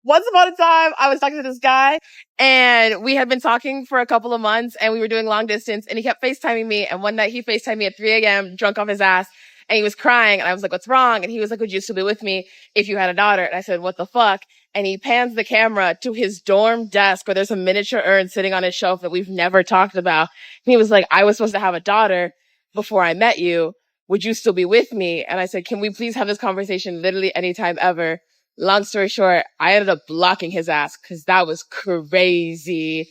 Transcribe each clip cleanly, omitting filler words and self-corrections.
once upon a time, I was talking to this guy and we had been talking for a couple of months and we were doing long distance and he kept FaceTiming me. And one night he FaceTimed me at 3 a.m. drunk off his ass and he was crying. And I was like, what's wrong? And he was like, would you still be with me if you had a daughter? And I said, what the fuck? And he pans the camera to his dorm desk where there's a miniature urn sitting on his shelf that we've never talked about. And he was like, I was supposed to have a daughter before I met you. Would you still be with me? And I said, can we please have this conversation literally anytime ever? Long story short, I ended up blocking his ass because that was crazy.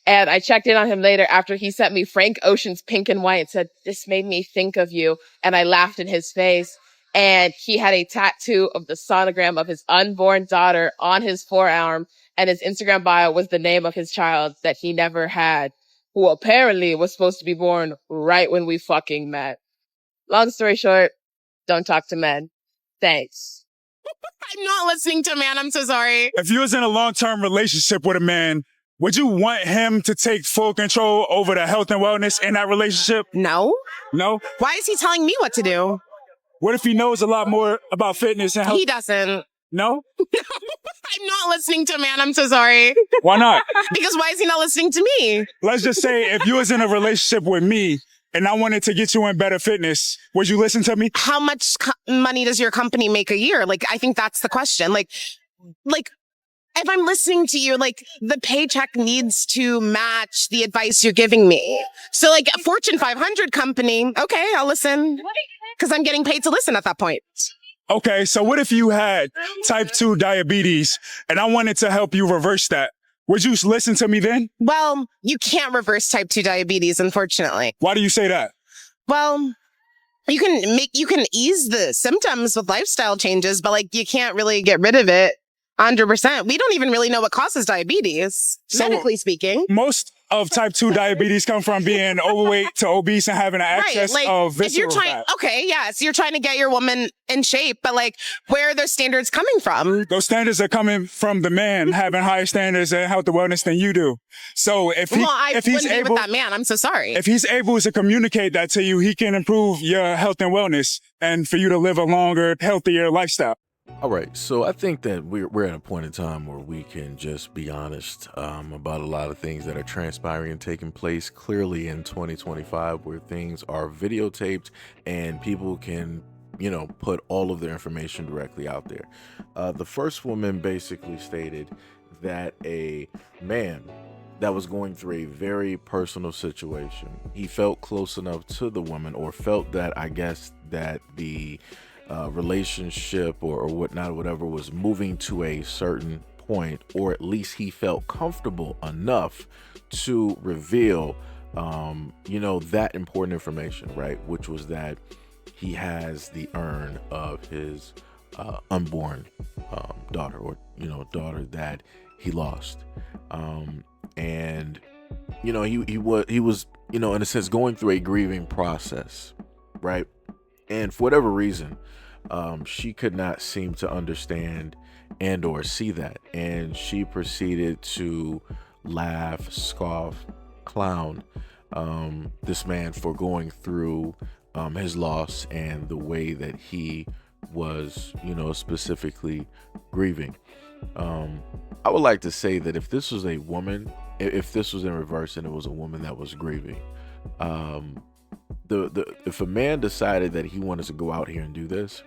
And I checked in on him later after he sent me Frank Ocean's Pink and White and said, this made me think of you. And I laughed in his face. And he had a tattoo of the sonogram of his unborn daughter on his forearm. And his Instagram bio was the name of his child that he never had, who apparently was supposed to be born right when we fucking met. Long story short, don't talk to men. Thanks. I'm not listening to a man. I'm so sorry. If you was in a long-term relationship with a man, would you want him to take full control over the health and wellness in that relationship? No. No? Why is he telling me what to do? What if he knows a lot more about fitness and health? He doesn't. No? I'm not listening to a man. I'm so sorry. Why not? Because why is he not listening to me? Let's just say if you was in a relationship with me and I wanted to get you in better fitness, would you listen to me? How much money does your company make a year? Like, I think that's the question. Like, if I'm listening to you, like, the paycheck needs to match the advice you're giving me. So, like, a Fortune 500 company, okay, I'll listen. Because I'm getting paid to listen at that point. Okay, so what if you had type 2 diabetes and I wanted to help you reverse that? Would you listen to me then? Well, you can't reverse type 2 diabetes, unfortunately. Why do you say that? Well, you can ease the symptoms with lifestyle changes, but like you can't really get rid of it 100%. We don't even really know what causes diabetes, medically speaking. Most of type 2 diabetes come from being overweight to obese and having an excess of visceral fat. Okay, yeah, so you're trying to get your woman in shape, but like, where are those standards coming from? Those standards are coming from the man having higher standards in health and wellness than you do. So if he's able, with that man, I'm so sorry. If he's able to communicate that to you, he can improve your health and wellness and for you to live a longer, healthier lifestyle. All right, so I think that we're at a point in time where we can just be honest about a lot of things that are transpiring and taking place clearly in 2025, where things are videotaped and people can, you know, put all of their information directly out there. The first woman basically stated that a man that was going through a very personal situation, he felt close enough to the woman, or felt that, I guess, that the relationship or whatnot, whatever, was moving to a certain point, or at least he felt comfortable enough to reveal, you know, that important information, right? Which was that he has the urn of his unborn daughter, or, you know, daughter that he lost. And, you know, he was, you know, in a sense, going through a grieving process, right? And for whatever reason, she could not seem to understand and or see that. And she proceeded to laugh, scoff, clown this man for going through his loss and the way that he was, you know, specifically grieving. I would like to say that if this was a woman, if this was in reverse and it was a woman that was grieving, if a man decided that he wanted to go out here and do this,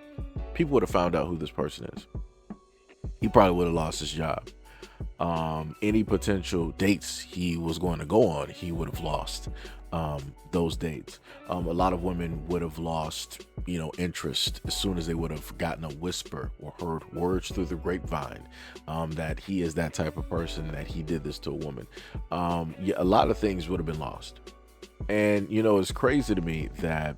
people would have found out who this person is. He probably would have lost his job. Any potential dates he was going to go on, he would have lost those dates. A lot of women would have lost, you know, interest as soon as they would have gotten a whisper or heard words through the grapevine that he is that type of person, that he did this to a woman. Yeah, a lot of things would have been lost. And, you know, it's crazy to me that,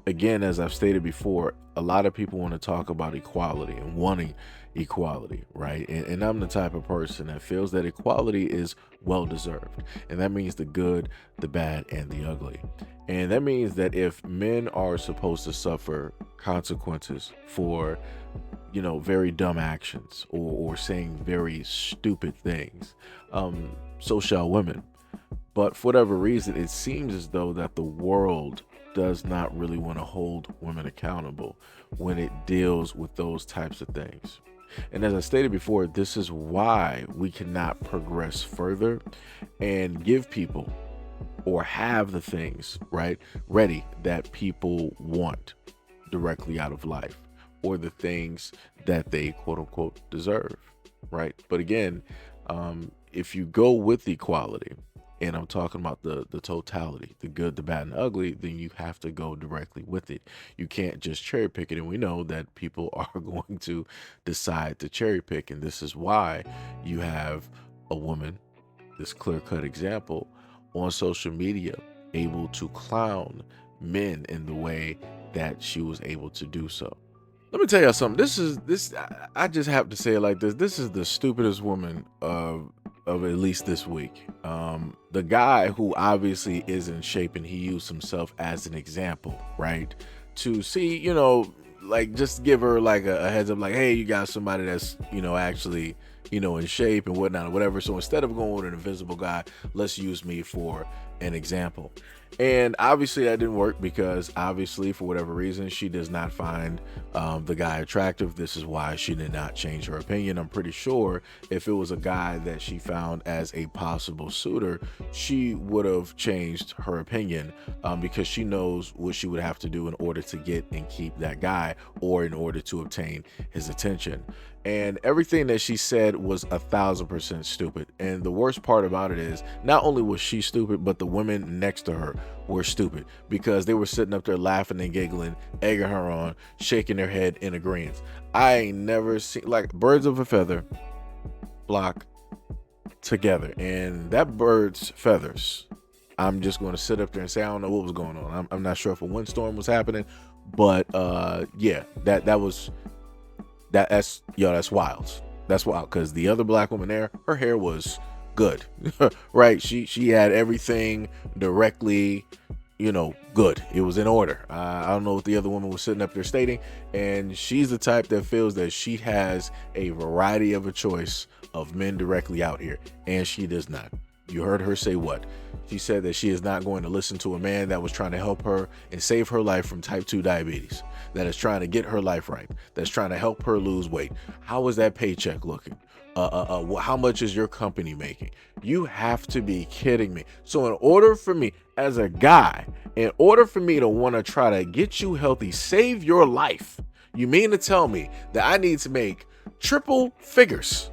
again, as I've stated before, a lot of people want to talk about equality and wanting equality, right? And I'm the type of person that feels that equality is well-deserved. And that means the good, the bad, and the ugly. And that means that if men are supposed to suffer consequences for, you know, very dumb actions or saying very stupid things, so shall women. But for whatever reason, it seems as though that the world does not really want to hold women accountable when it deals with those types of things. And as I stated before, this is why we cannot progress further and give people or have the things right ready that people want directly out of life, or the things that they quote unquote deserve, right? But again, if you go with equality, and I'm talking about the totality, the good, the bad, and the ugly, then you have to go directly with it. You can't just cherry pick it. And we know that people are going to decide to cherry pick. And this is why you have a woman, this clear-cut example, on social media, able to clown men in the way that she was able to do so. Let me tell you something. I just have to say it like this. This is the stupidest woman of at least this week. The guy who obviously is in shape, and he used himself as an example, right? To see, like, just give her like a heads up, like, hey, you got somebody that's, actually, in shape and whatnot or whatever. So instead of going with an invisible guy, let's use me for an example. And obviously that didn't work, because obviously for whatever reason she does not find the guy attractive. This is why she did not change her opinion. I'm pretty sure if it was a guy that she found as a possible suitor, she would have changed her opinion, because she knows what she would have to do in order to get and keep that guy, or in order to obtain his attention. And everything that she said was 1,000% stupid. And the worst part about it is, not only was she stupid, but the women next to her were stupid, because they were sitting up there laughing and giggling, egging her on, shaking their head in agreement. I ain't never seen, like, birds of a feather flock together. And that bird's feathers, I'm just going to sit up there and say, I don't know what was going on. I'm not sure if a windstorm was happening, but yeah, that's wild. That's wild, because the other black woman there, her hair was good. Right? She had everything directly, good. It was in order. I don't know what the other woman was sitting up there stating, and she's the type that feels that she has a variety of a choice of men directly out here, and she does not. You heard her say what? She said that she is not going to listen to a man that was trying to help her and save her life from type 2 diabetes, that is trying to get her life right, that's trying to help her lose weight. How is that paycheck looking? How much is your company making? You have to be kidding me. So in order for me as a guy, in order for me to want to try to get you healthy, save your life, you mean to tell me that I need to make triple figures,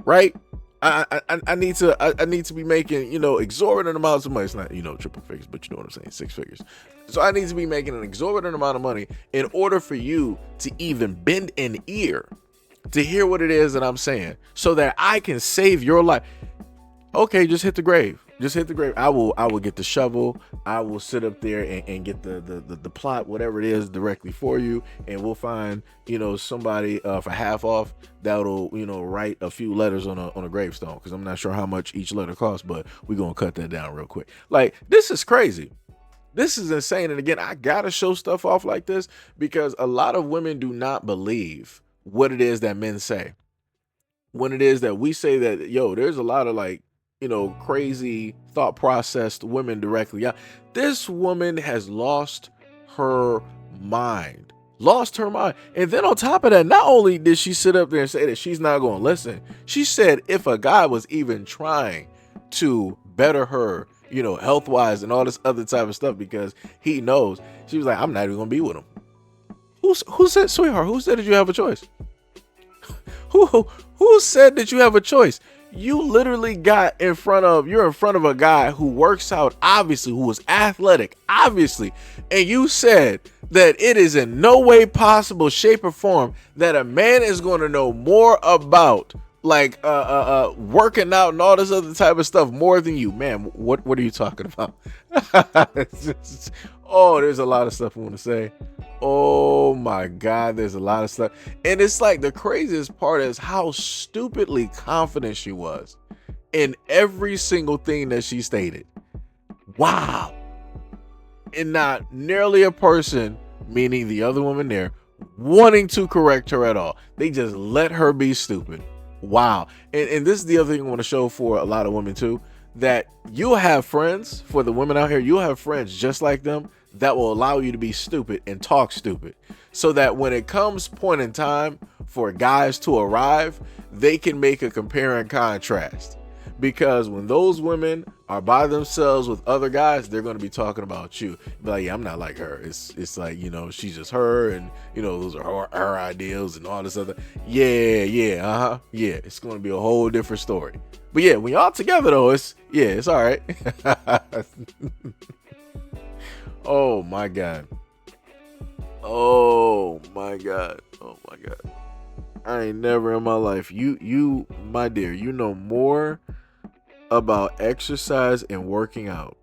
right? I need to be making, exorbitant amounts of money. It's not, triple figures, but you know what I'm saying, 6 figures. So I need to be making an exorbitant amount of money in order for you to even bend an ear to hear what it is that I'm saying, so that I can save your life. Okay, just hit the grave. Just hit the grave. I will get the shovel. I will sit up there and get the plot, whatever it is, directly for you. And we'll find, somebody for half off that'll, write a few letters on a gravestone. Because I'm not sure how much each letter costs, but we're going to cut that down real quick. Like, this is crazy. This is insane. And again, I got to show stuff off like this, because a lot of women do not believe what it is that men say. When it is that we say that, there's a lot of crazy thought processed women directly. Yeah, this woman has lost her mind. And then on top of that, not only did she sit up there and say that she's not going to listen, she said if a guy was even trying to better her, health wise and all this other type of stuff, because he knows, she was like, I'm not even going to be with him. Who said, sweetheart, who said that you have a choice? Who said that you have a choice? You literally you're in front of a guy who works out, obviously, who is athletic, obviously, and you said that it is in no way possible, shape, or form that a man is going to know more about working out and all this other type of stuff more than you. Man, what are you talking about? There's a lot of stuff I want to say. Oh my God, there's a lot of stuff. And it's like, the craziest part is how stupidly confident she was in every single thing that she stated. Wow. And not nearly a person, meaning the other woman there, wanting to correct her at all. They just let her be stupid. Wow. And this is the other thing I want to show for a lot of women too, that you'll have friends, for the women out here, you'll have friends just like them that will allow you to be stupid and talk stupid, so that when it comes point in time for guys to arrive, they can make a compare and contrast. Because when those women are by themselves with other guys, they're going to be talking about you. Be like, yeah, I'm not like her. It's like, you know, she's just her, and, you know, those are her ideals and all this other. Yeah. Yeah. It's going to be a whole different story. But yeah, when y'all together though, it's all right. Oh my God. I ain't never in my life. You, my dear, you know more about exercise and working out.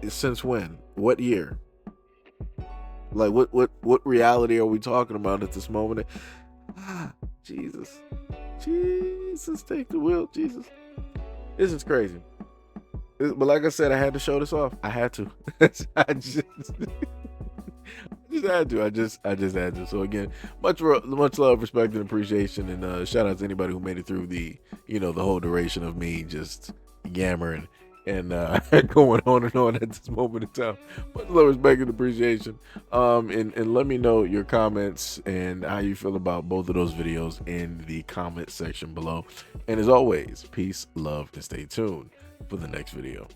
Since when? What year? Like what reality are we talking about at this moment? Jesus, take the wheel, Jesus. This is crazy. But like I said, I had to show this off. I had to. I just had to. I just had to. So again, much love, respect, and appreciation, and shout out to anybody who made it through the whole duration of me just yammering and going on and on at this moment in time. Much love, respect, and appreciation. And let me know your comments and how you feel about both of those videos in the comment section below. And as always, peace, love, and stay tuned for the next video.